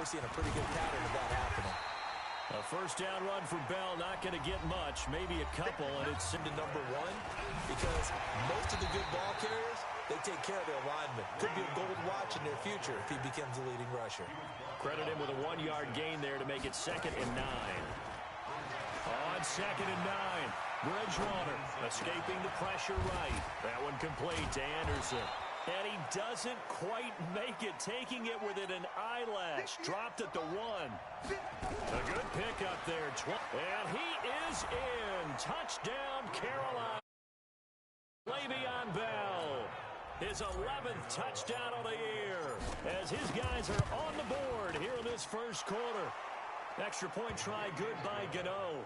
we're seeing a pretty good pattern of that happening. A first down run for Bell, not going to get much, maybe a couple, and it's into number one because most of the good ball carriers, they take care of their linemen. Could be a gold watch in their future if he becomes the leading rusher. Credit him with a 1-yard gain there to make it 2nd and 9. On 2nd and 9, Bridgewater escaping the pressure right. That one complete to Anderson. And he doesn't quite make it, taking it within an eyelash. Dropped at the 1. A good pickup there. And he is in. Touchdown, Carolina. Le'Veon Bell. His 11th touchdown of the year. As his guys are on the board here in this first quarter. Extra point try good by Gano.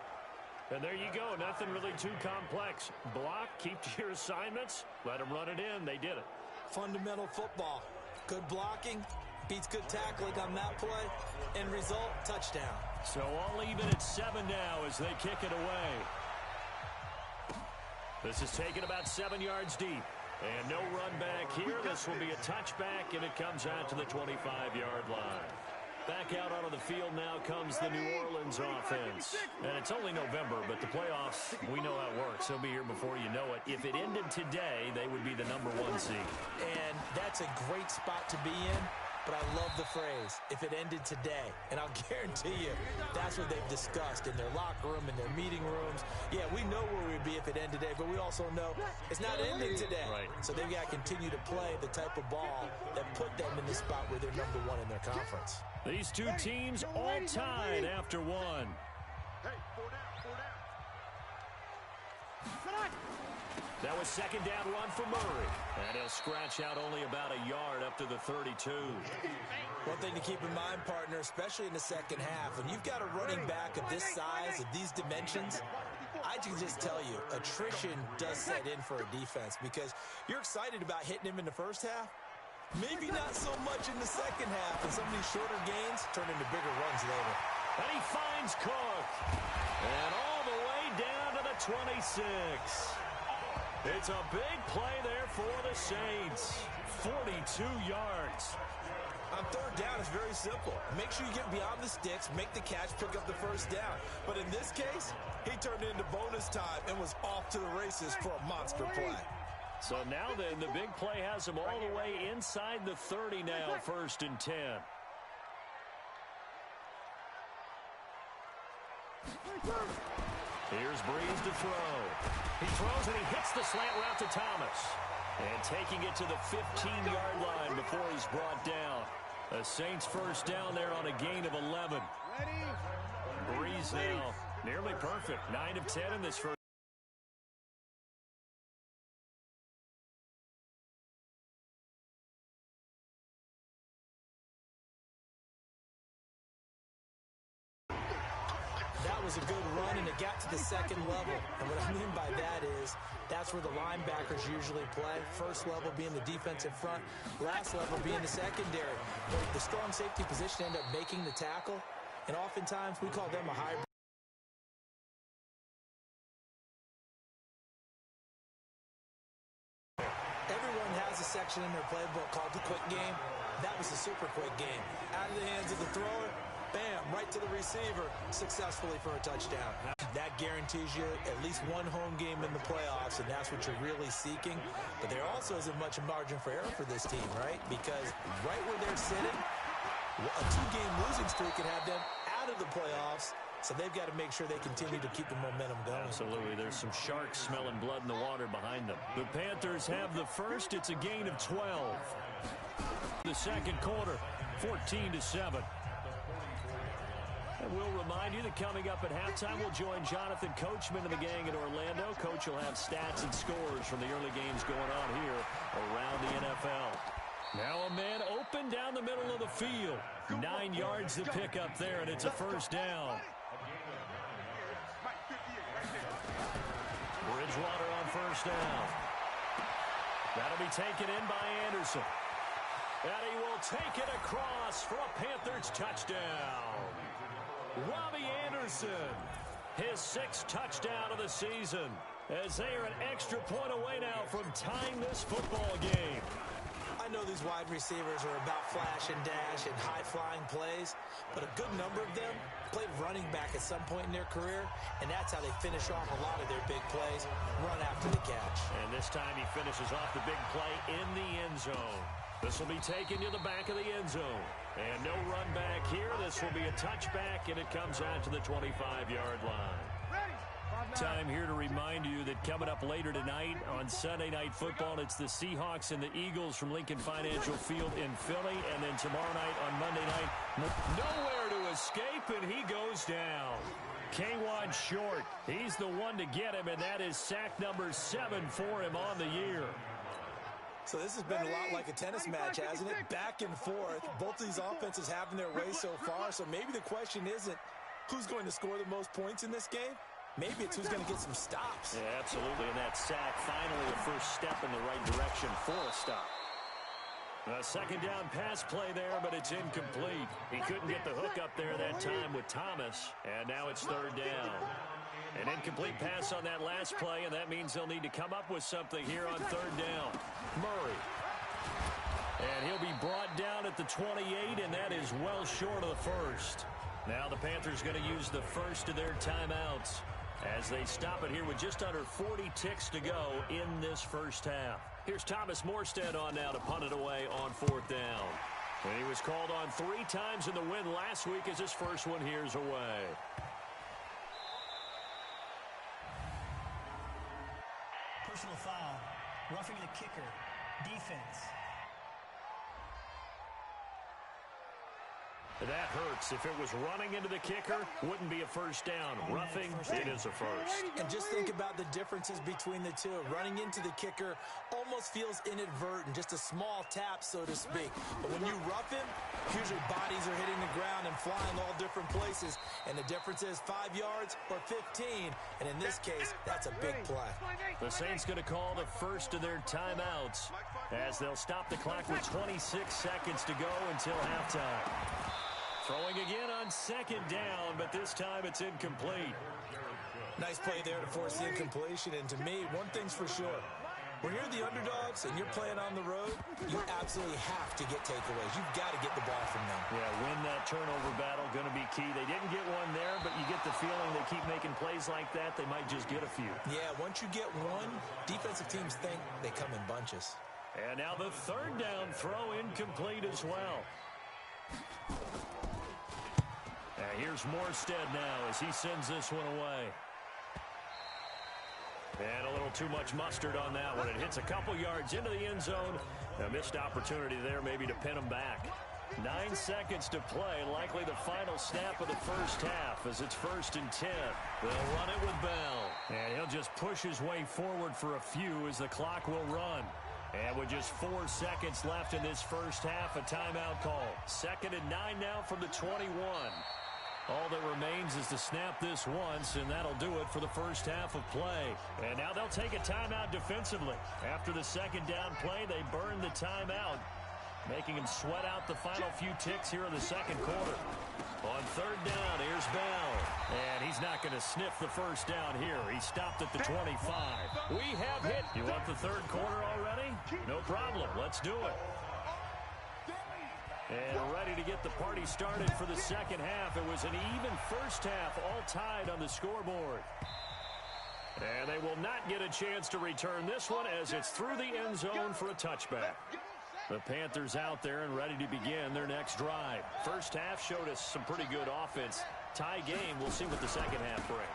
And there you go. Nothing really too complex. Block, keep to your assignments. Let them run it in. They did it. Fundamental football. Good blocking, beats good tackling on that play, end result, touchdown. So all even at 7 now as they kick it away. This is taken about 7 yards deep. And no run back here. This will be a touchback, and it comes out to the 25-yard line. Back out onto the field now comes the New Orleans offense. And it's only November, but the playoffs, we know how it works. They'll be here before you know it. If it ended today, they would be the number 1 seed. And that's a great spot to be in, but I love the phrase, if it ended today. And I'll guarantee you, that's what they've discussed in their locker room, in their meeting rooms. Yeah, we know where we'd be if it ended today, but we also know it's not ending today. Right. So they've got to continue to play the type of ball that put them in the spot where they're number 1 in their conference. These two teams all tied after 1. That was 2nd down run for Murray. And he'll scratch out only about a yard up to the 32. One thing to keep in mind, partner, especially in the second half, when you've got a running back of this size, of these dimensions, I can just tell you, attrition does set in for a defense because you're excited about hitting him in the first half. Maybe not so much in the second half, and some of these shorter gains turn into bigger runs later. And he finds Cook. And all the way down to the 26. It's a big play there for the Saints. 42 yards. On 3rd down, it's very simple. Make sure you get beyond the sticks, make the catch, pick up the first down. But in this case, he turned into bonus time and was off to the races for a monster play. So now then, the big play has him all the way inside the 30 now, 1st and 10. Here's Breeze to throw. He throws and he hits the slant route to Thomas. And taking it to the 15-yard line before he's brought down. The Saints first down there on a gain of 11. Breeze now nearly perfect. 9 of 10 in this first. Was a good run, and it got to the 2nd level. And what I mean by that is that's where the linebackers usually play. First level being the defensive front, last level being the secondary. But the strong safety position end up making the tackle, and oftentimes we call them a hybrid. Everyone has a section in their playbook called the quick game. That was a super quick game. Out of the hands of the thrower, bam, right to the receiver, successfully for a touchdown. That guarantees you at least 1 home game in the playoffs, and that's what you're really seeking. But there also isn't much margin for error for this team, right? Because right where they're sitting, a 2-game losing streak can have them out of the playoffs, so they've got to make sure they continue to keep the momentum going. Absolutely. There's some sharks smelling blood in the water behind them. The Panthers have the first. It's a gain of 12. The second quarter, 14-7. And we'll remind you that coming up at halftime, we'll join Jonathan Coachman and the gang in Orlando. Coach will have stats and scores from the early games going on here around the NFL. Now a man open down the middle of the field. 9 yards to pick up there, and it's a first down. Bridgewater on first down. That'll be taken in by Anderson. And he will take it across for a Panthers touchdown. Robbie Anderson, his 6th touchdown of the season, as they are an extra point away now from tying this football game. I I know these wide receivers are about flash and dash and high-flying plays, but a good number of them played running back at some point in their career, and that's how they finish off a lot of their big plays, run after the catch. And this time he finishes off the big play in the end zone. This will be taken to the back of the end zone. And no run back here. This will be a touchback, and it comes out to the 25-yard line. Time here to remind you that coming up later tonight on Sunday Night Football, it's the Seahawks and the Eagles from Lincoln Financial Field in Philly. And then tomorrow night on Monday night, nowhere to escape, and he goes down. K1 short. He's the one to get him, and that is sack number 7 for him on the year. So this has been a lot like a tennis match, hasn't it? Back and forth. Both of these offenses having their way so far. So maybe the question isn't who's going to score the most points in this game. Maybe it's who's going to get some stops. Yeah, absolutely. And that sack, finally a first step in the right direction for a stop. A second down pass play there, but it's incomplete. He couldn't get the hook up there that time with Thomas. And now it's third down. An incomplete pass on that last play, and that means they'll need to come up with something here on third down. Murray. And he'll be brought down at the 28, and that is well short of the first. Now the Panthers going to use the first of their timeouts as they stop it here with just under 40 ticks to go in this first half. Here's Thomas Morstead on now to punt it away on fourth down. And he was called on 3 times in the win last week as his first one here's away. Personal foul, roughing the kicker, defense. That hurts. If it was running into the kicker, wouldn't be a first down. Roughing, it is a first. And just think about the differences between the two. Running into the kicker almost feels inadvertent, just a small tap, so to speak. But when you rough him, usually bodies are hitting the ground and flying all different places. And the difference is 5 yards or 15. And in this case, that's a big play. The Saints going to call the first of their timeouts as they'll stop the clock with 26 seconds to go until halftime. Throwing again on second down, but this time it's incomplete. Nice play there to force the incompletion. And to me, one thing's for sure. When you're the underdogs and you're playing on the road, you absolutely have to get takeaways. You've got to get the ball from them. Yeah, win that turnover battle, going to be key. They didn't get one there, but you get the feeling they keep making plays like that, they might just get a few. Yeah, once you get one, defensive teams think they come in bunches. And now the third down throw incomplete as well. Here's Morstead now as he sends this one away. And a little too much mustard on that one. It hits a couple yards into the end zone. A missed opportunity there maybe to pin him back. 9 seconds to play, likely the final snap of the first half as it's 1st and 10. They'll run it with Bell. And he'll just push his way forward for a few as the clock will run. And with just 4 seconds left in this first half, a timeout call. 2nd and 9 now from the 21. All that remains is to snap this once, and that'll do it for the first half of play. And now they'll take a timeout defensively. After the second down play, they burn the timeout, making him sweat out the final few ticks here in the second quarter. On third down, here's Bell. And he's not going to sniff the first down here. He stopped at the 25. We have hit. You want the third quarter already? No problem. Let's do it. And ready to get the party started for the second half. It was an even first half, all tied on the scoreboard. And they will not get a chance to return this one as it's through the end zone for a touchback. The Panthers out there and ready to begin their next drive. First half showed us some pretty good offense. Tie game, we'll see what the second half brings.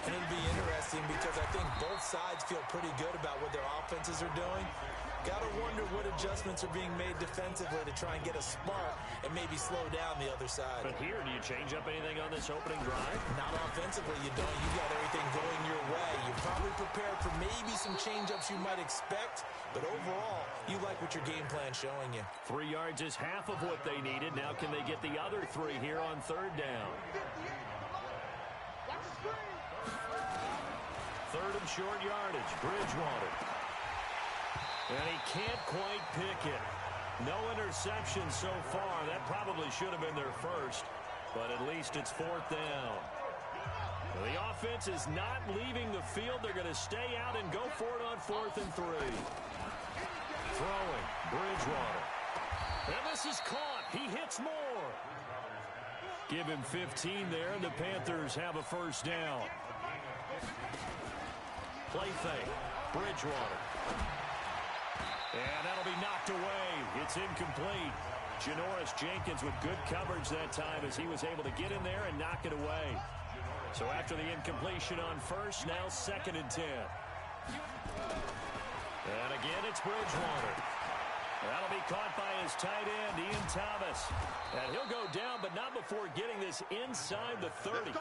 And it'll be interesting because I think both sides feel pretty good about what their offenses are doing. Got to wonder what adjustments are being made defensively to try and get a spark and maybe slow down the other side. But here, do you change up anything on this opening drive? Not offensively, you don't. You got everything going your way. You're probably prepared for maybe some change-ups you might expect, but overall, you like what your game plan's showing you. 3 yards is half of what they needed. Now can they get the other 3 here on third down? Third and short yardage, Bridgewater. And he can't quite pick it. No interception so far. That probably should have been their first, but at least it's fourth down. The offense is not leaving the field. They're going to stay out and go for it on 4th and 3. Throwing, Bridgewater. And this is caught. He hits more. Give him 15 there, and the Panthers have a first down. Play fake. Bridgewater. And that'll be knocked away. It's incomplete. Janoris Jenkins with good coverage that time as he was able to get in there and knock it away. So after the incompletion on first, now 2nd and 10. And again, it's Bridgewater. That'll be caught by his tight end, Ian Thomas. And he'll go down, but not before getting this inside the 30.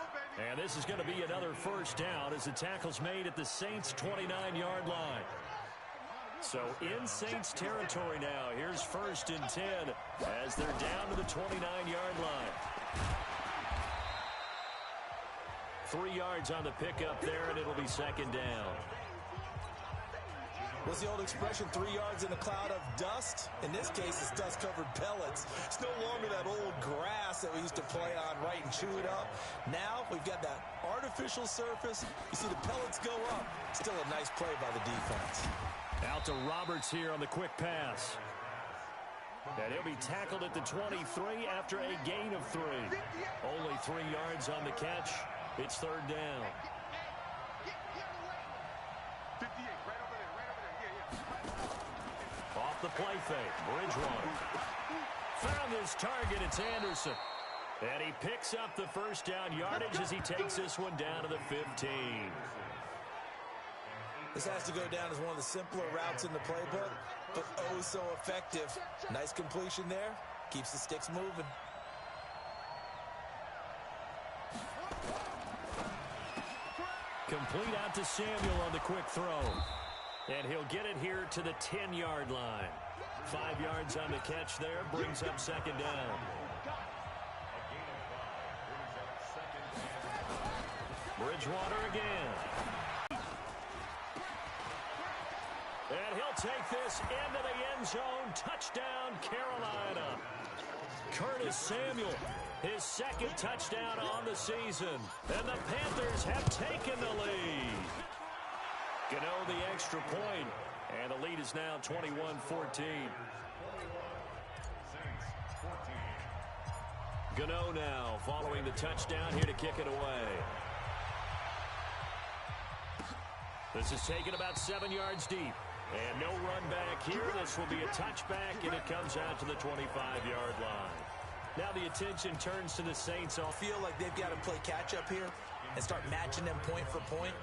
And this is going to be another first down as the tackle's made at the Saints' 29-yard line. So in Saints territory now. Here's 1st and 10 as they're down to the 29-yard line. 3 yards on the pickup there, and it'll be 2nd down. What's the old expression, 3 yards in a cloud of dust? In this case, it's dust-covered pellets. It's no longer that old grass that we used to play on, right, and chew it up. Now we've got that artificial surface. You see the pellets go up. Still a nice play by the defense. Out to Roberts here on the quick pass. And he'll be tackled at the 23 after a gain of 3. Only 3 yards on the catch. It's 3rd down. Off the play fake, Bridgewater. Found his target, it's Anderson. And he picks up the first down yardage as he takes this one down to the 15. This has to go down as one of the simpler routes in the playbook, but oh so effective. Nice completion there. Keeps the sticks moving. Complete out to Samuel on the quick throw. And he'll get it here to the 10-yard line. 5 yards on the catch there, brings up 2nd down. Bridgewater again. And he'll take this into the end zone. Touchdown, Carolina. Curtis Samuel, his 2nd touchdown on the season. And the Panthers have taken the lead. Gano the extra point, and the lead is now 21-14. Gano now following the touchdown here to kick it away. This is taken about 7 yards deep. And no run back here. This will be a touchback, and it comes out to the 25-yard line. Now the attention turns to the Saints. I feel like they've got to play catch-up here and start matching them point for point.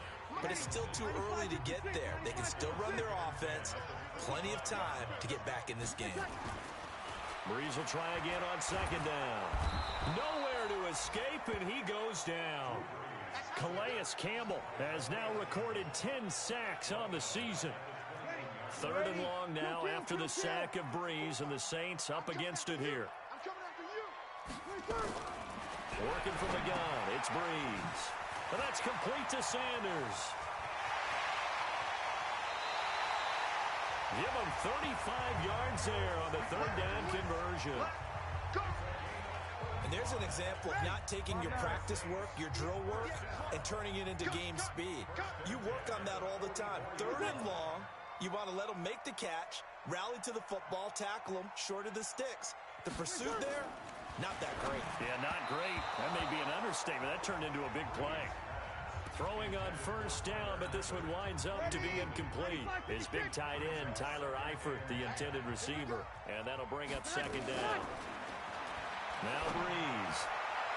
But it's still too early to get there. They can still run their offense. Plenty of time to get back in this game. Breeze will try again on 2nd down. Nowhere to escape, and he goes down. Calais Campbell has now recorded 10 sacks on the season. 3rd and long now after the sack of Breeze, and the Saints up against it here. Working from the gun, it's Breeze. And that's complete to Sanders. Give him 35 yards there on the 3rd down conversion. And there's an example of not taking your practice work, your drill work, and turning it into game speed. You work on that all the time. 3rd and long, you want to let them make the catch, rally to the football, tackle them short of the sticks. The pursuit there, not that great. Yeah, not great. That may be an understatement. That turned into a big play. Throwing on 1st down, but this one winds up to be incomplete. His big tight end, Tyler Eifert, the intended receiver. And that'll bring up 2nd down. Now Breeze.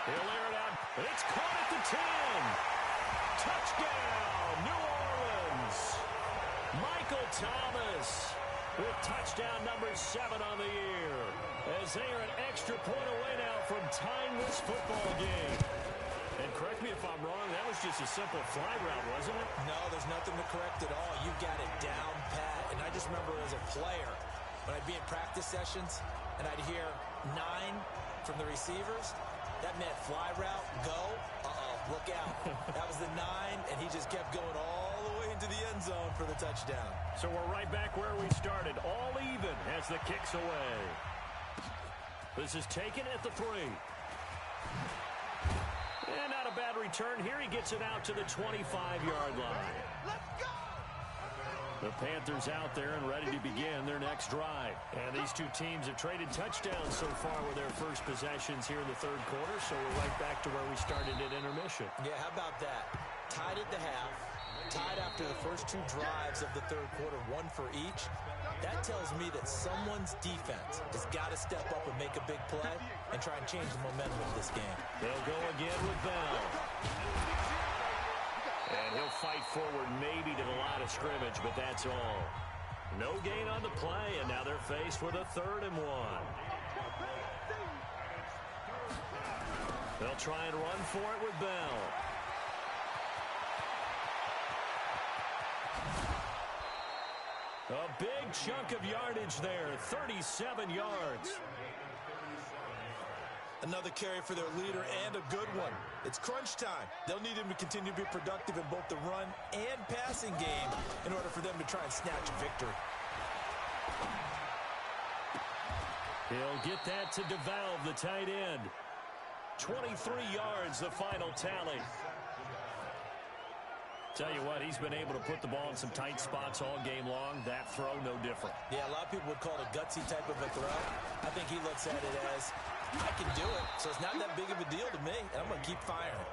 He'll air it out. It's caught at the 10. Touchdown, New Orleans. Michael Thomas with touchdown number 7 on the year. As they are an extra point away now from tying this football game. And correct me if I'm wrong, that was just a simple fly route, wasn't it? No, there's nothing to correct at all. You got it down pat. And I just remember as a player, when I'd be in practice sessions and I'd hear 9 from the receivers, that meant fly route, go, look out. That was the 9, and he just kept going all the way into the end zone for the touchdown. So we're right back where we started, all even as the kick's away. This is taken at the 3. And not a bad return here. He gets it out to the 25-yard line. Let's go! The Panthers out there and ready to begin their next drive. And these two teams have traded touchdowns so far with their first possessions here in the third quarter, so we're right back to where we started at intermission. Yeah, how about that? Tied at the half, tied after the first two drives of the third quarter, one for each. That tells me that someone's defense has got to step up and make a big play and try and change the momentum of this game. They'll go again with Bell. And he'll fight forward maybe to the line of scrimmage, but that's all. No gain on the play, and now they're faced with a 3rd and 1. They'll try and run for it with Bell. A big chunk of yardage there, 37 yards. Another carry for their leader and a good one. It's crunch time. They'll need him to continue to be productive in both the run and passing game in order for them to try and snatch a victory. He'll get that to DeValve, the tight end. 23 yards, the final tally. Tell you what, he's been able to put the ball in some tight spots all game long. That throw, no different. Yeah, a lot of people would call it a gutsy type of a throw. I think he looks at it as, I can do it, so it's not that big of a deal to me, and I'm going to keep firing.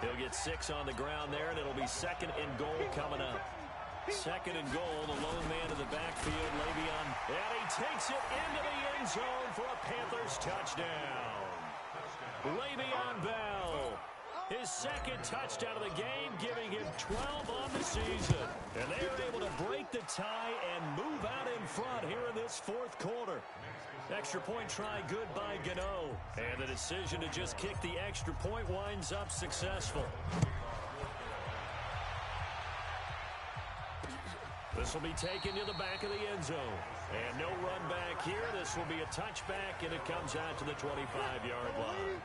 He'll get 6 on the ground there, and it'll be 2nd and goal coming up. 2nd and goal, the lone man in the backfield, Le'Veon. And he takes it into the end zone for a Panthers touchdown. Le'Veon Bell. His 2nd touchdown of the game, giving him 12 on the season. And they are able to break the tie and move out in front here in this 4th quarter. Extra point try good by Gano. And the decision to just kick the extra point winds up successful. This will be taken to the back of the end zone. And no run back here. This will be a touchback, and it comes out to the 25-yard line.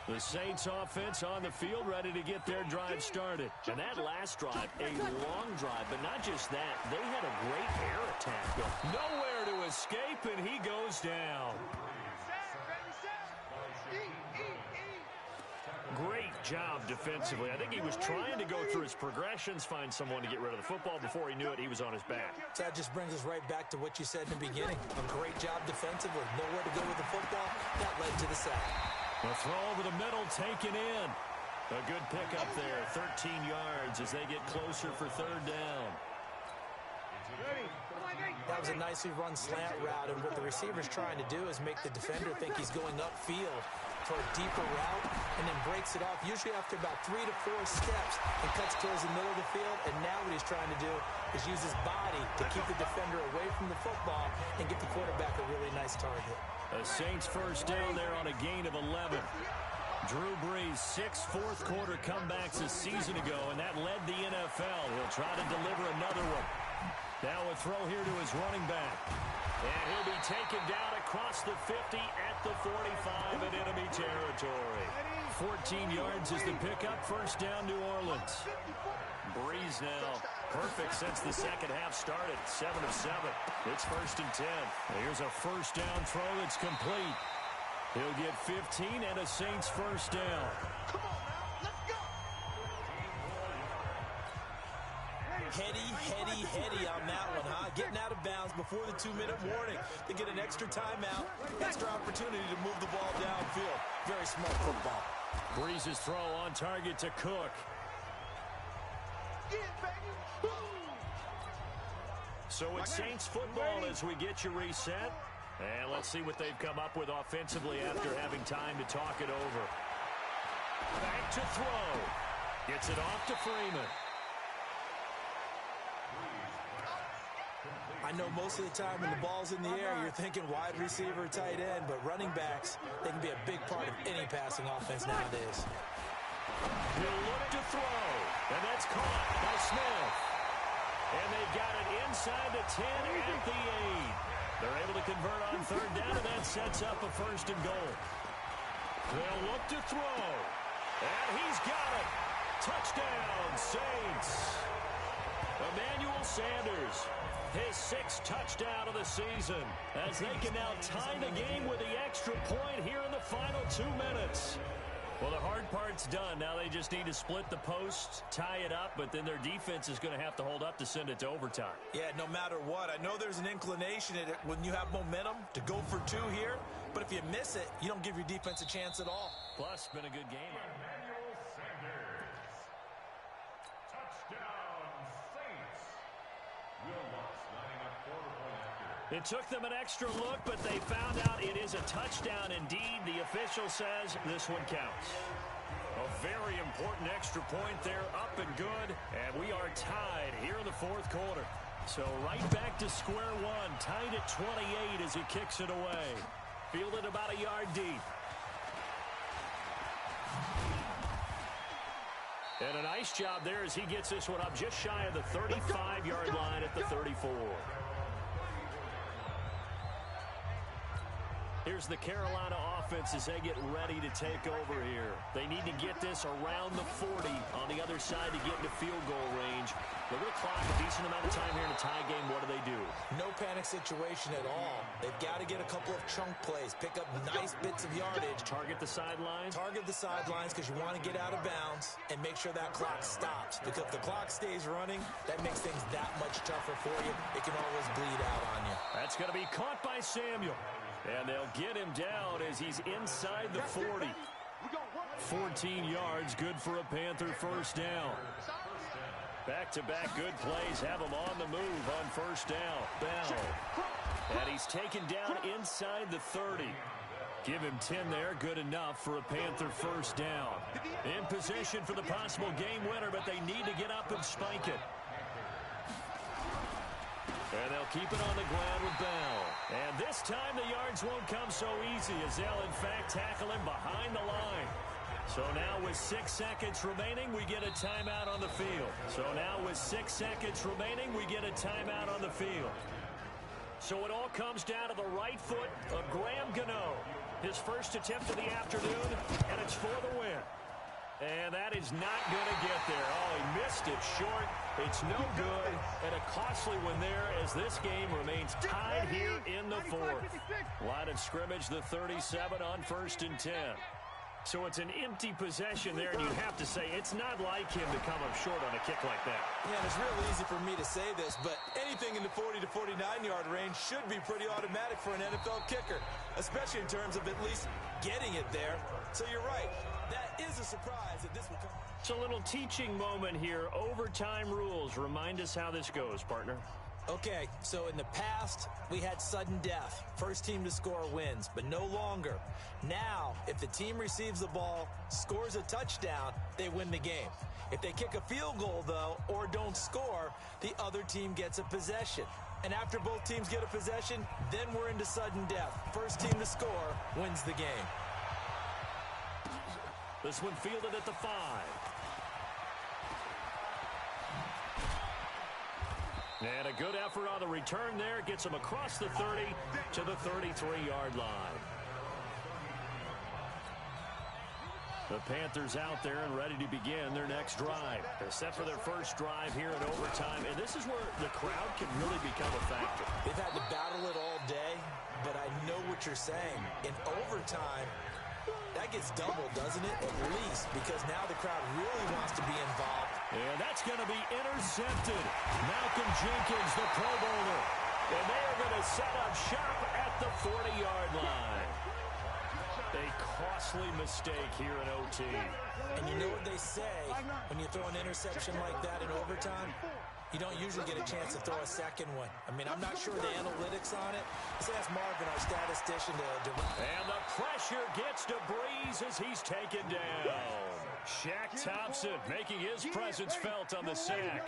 The Saints offense on the field ready to get their drive started. And that last drive, a long drive, but not just that. They had a great air attack going. Nowhere to escape, and he goes down. Great job defensively. I think he was trying to go through his progressions, find someone to get rid of the football. Before he knew it, he was on his back. So that just brings us right back to what you said in the beginning. A great job defensively. Nowhere to go with the football. That led to the sack. A throw over the middle taken in. A good pickup there, 13 yards as they get closer for 3rd down. That was a nicely run slant route, and what the receiver's trying to do is make the defender think he's going upfield for a deeper route and then breaks it off, usually after about 3 to 4 steps, and cuts towards the middle of the field. And now what he's trying to do is use his body to keep the defender away from the football and get the quarterback a really nice target. The Saints 1st down there on a gain of 11. Drew Brees, 6 fourth-quarter comebacks a season ago, and that led the NFL. He'll try to deliver another one. Now a throw here to his running back. And he'll be taken down across the 50 at the 45 in enemy territory. 14 yards is the pickup. 1st down, New Orleans. Brees now perfect since the second half started. 7 of 7. It's 1st and 10. Here's a 1st down throw that's complete. He'll get 15 and a Saints 1st down. Come on now, let's go. Heady on that one, huh? Getting out of bounds before the 2-minute warning to get an extra timeout, extra opportunity to move the ball downfield. Very smart football. Brees' throw on target to Cook. So it's Saints football as we get you reset. And let's see what they've come up with offensively after having time to talk it over. Back to throw. Gets it off to Freeman. I know most of the time when the ball's in the air, you're thinking wide receiver, tight end, but running backs, they can be a big part of any passing offense nowadays. He'll look to throw, and that's caught by Smith. And they've got it inside the 10 at the 8. They're able to convert on 3rd down, and that sets up a 1st and goal. They'll look to throw, and he's got it. Touchdown, Saints. Emmanuel Sanders, his 6th touchdown of the season, as they can now tie the game with the extra point here in the final 2 minutes. Well, the hard part's done. Now they just need to split the post, tie it up, but then their defense is going to have to hold up to send it to overtime. Yeah, no matter what. I know there's an inclination in it when you have momentum to go for two here, but if you miss it, you don't give your defense a chance at all. Plus, been a good game. It took them an extra look, but they found out it is a touchdown indeed. The official says this one counts. A very important extra point there, up and good. And we are tied here in the fourth quarter. So right back to square one, tied at 28 as he kicks it away. Fielded about a yard deep. And a nice job there as he gets this one up just shy of the 35-yard line at the 34. Here's the Carolina offense as they get ready to take over here. They need to get this around the 40 on the other side to get into field goal range. They're going to clock a decent amount of time here in a tie game. What do? No panic situation at all. They've got to get a couple of chunk plays, pick up nice bits of yardage. Target the sidelines? Target the sidelines because you want to get out of bounds and make sure that clock stops. Because if the clock stays running, that makes things that much tougher for you. It can always bleed out on you. That's going to be caught by Samuel. And they'll get him down as he's inside the 40. 14 yards, good for a Panther first down. Back-to-back good plays have him on the move on first down. Bell. And he's taken down inside the 30. Give him 10 there, good enough for a Panther first down. In position for the possible game winner, but they need to get up and spike it. And they'll keep it on the ground with Bell. And this time the yards won't come so easy as they'll, in fact, tackle him behind the line. So now with 6 seconds remaining, we get a timeout on the field. So it all comes down to the right foot of Graham Gano. His first attempt of the afternoon, and it's for the win. And that is not going to get there. Oh, he missed it short. It's no good. And a costly one there as this game remains tied here in the fourth. Line of scrimmage, the 37 on 1st and 10. So it's an empty possession there, and you'd have to say it's not like him to come up short on a kick like that. Yeah, and it's real easy for me to say this, but anything in the 40 to 49-yard range should be pretty automatic for an NFL kicker, especially in terms of at least getting it there. So you're right. That is a surprise that this will come. It's a little teaching moment here. Overtime rules. Remind us how this goes, partner. Okay, so in the past, we had sudden death. First team to score wins, but no longer. Now, if the team receives the ball, scores a touchdown, they win the game. If they kick a field goal, though, or don't score, the other team gets a possession. And after both teams get a possession, then we're into sudden death. First team to score wins the game. This one fielded at the 5. And a good effort on the return there. Gets him across the 30 to the 33-yard line. The Panthers out there and ready to begin their next drive. They're set for their first drive here in overtime. And this is where the crowd can really become a factor. They've had to battle it all day, but I know what you're saying. In overtime, that gets doubled, doesn't it? At least, because now the crowd really wants to be involved. And that's going to be intercepted. Malcolm Jenkins, the Pro Bowler. And they are going to set up shop at the 40-yard line. A costly mistake here in OT. And you know what they say when you throw an interception like that in overtime? You don't usually get a chance to throw a second one. I mean, I'm not sure the analytics on it. Let's ask Marvin, our statistician, to... And the pressure gets to Breeze as he's taken down. Shaq Thompson making his presence felt on the sack.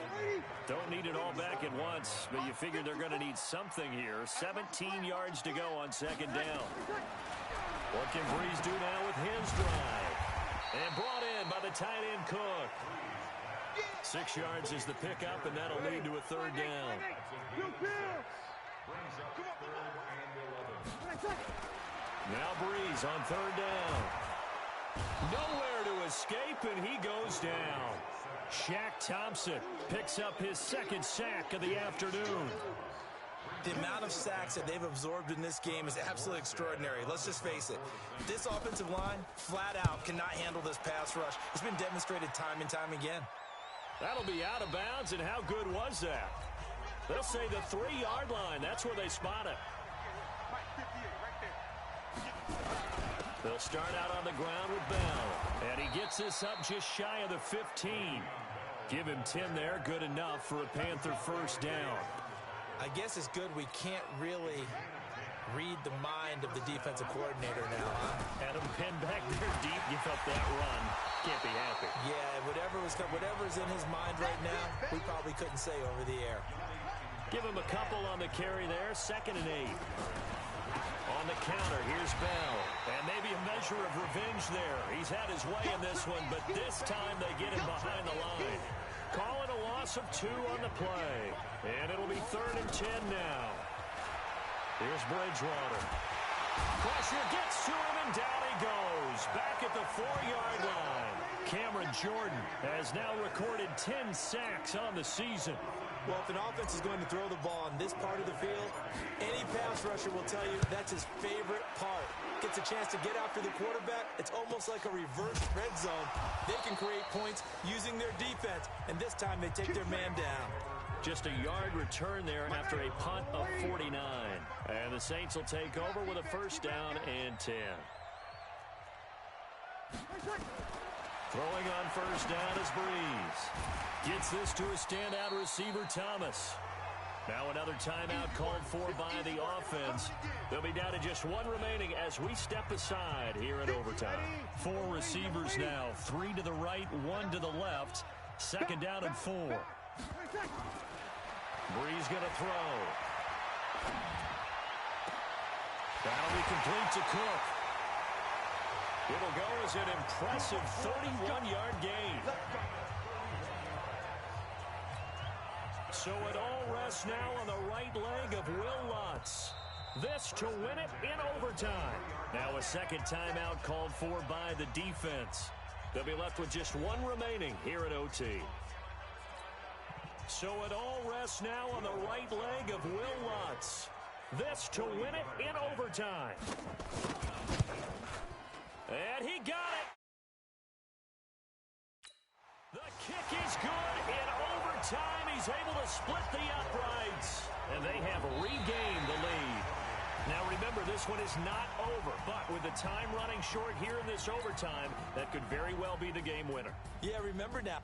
Don't need it all back at once, but you figure they're going to need something here. 17 yards to go on second down. What can Breeze do now with his drive? And brought in by the tight end Cook. 6 yards is the pickup, and that'll lead to a third down. Now Breeze on third down. Nowhere to escape, and he goes down. Shaq Thompson picks up his second sack of the afternoon. The amount of sacks that they've absorbed in this game is absolutely extraordinary. Let's just face it. This offensive line, flat out, cannot handle this pass rush. It's been demonstrated time and time again. That'll be out of bounds, and how good was that? They'll say the 3-yard line. That's where they spot it. They'll start out on the ground with Bell. And he gets this up just shy of the 15. Give him 10 there. Good enough for a Panther first down. I guess it's good we can't really read the mind of the defensive coordinator now, huh? Had him pinned back there deep. Give up that run. Can't be happy. Yeah, whatever's in his mind right now, we probably couldn't say over the air. Give him a couple on the carry there. 2nd and 8. On the counter, here's Bell. And maybe a measure of revenge there. He's had his way in this one, but this time they get him behind the line. Calling a loss of 2 on the play. And it'll be 3rd and 10 now. Here's Bridgewater. Pressure gets to him, and down he goes. Back at the 4-yard line. Cameron Jordan has now recorded 10 sacks on the season. Well, if an offense is going to throw the ball on this part of the field, any pass rusher will tell you that's his favorite part. Gets a chance to get after the quarterback. It's almost like a reverse red zone. They can create points using their defense, and this time they take their man down. Just a yard return there after a punt of 49. And the Saints will take over with a first down and 10. Throwing on first down is Breeze. Gets this to a standout receiver, Thomas. Now another timeout called for by the offense. They'll be down to just 1 remaining as we step aside here in overtime. 4 receivers now, 3 to the right, 1 to the left. 2nd down and 4. Breeze going to throw. That'll be complete to Cook. It'll go as an impressive 31-yard gain. So it all rests now on the right leg of Will Lutz. This to win it in overtime. Now a 2nd timeout called for by the defense. They'll be left with just 1 remaining here at OT. So it all rests now on the right leg of Will Lutz. This to win it in overtime. And he got it. The kick is good in overtime. He's able to split the uprights. And they have regained the lead. Now remember, this one is not over, but with the time running short here in this overtime, that could very well be the game winner. Yeah, remember now,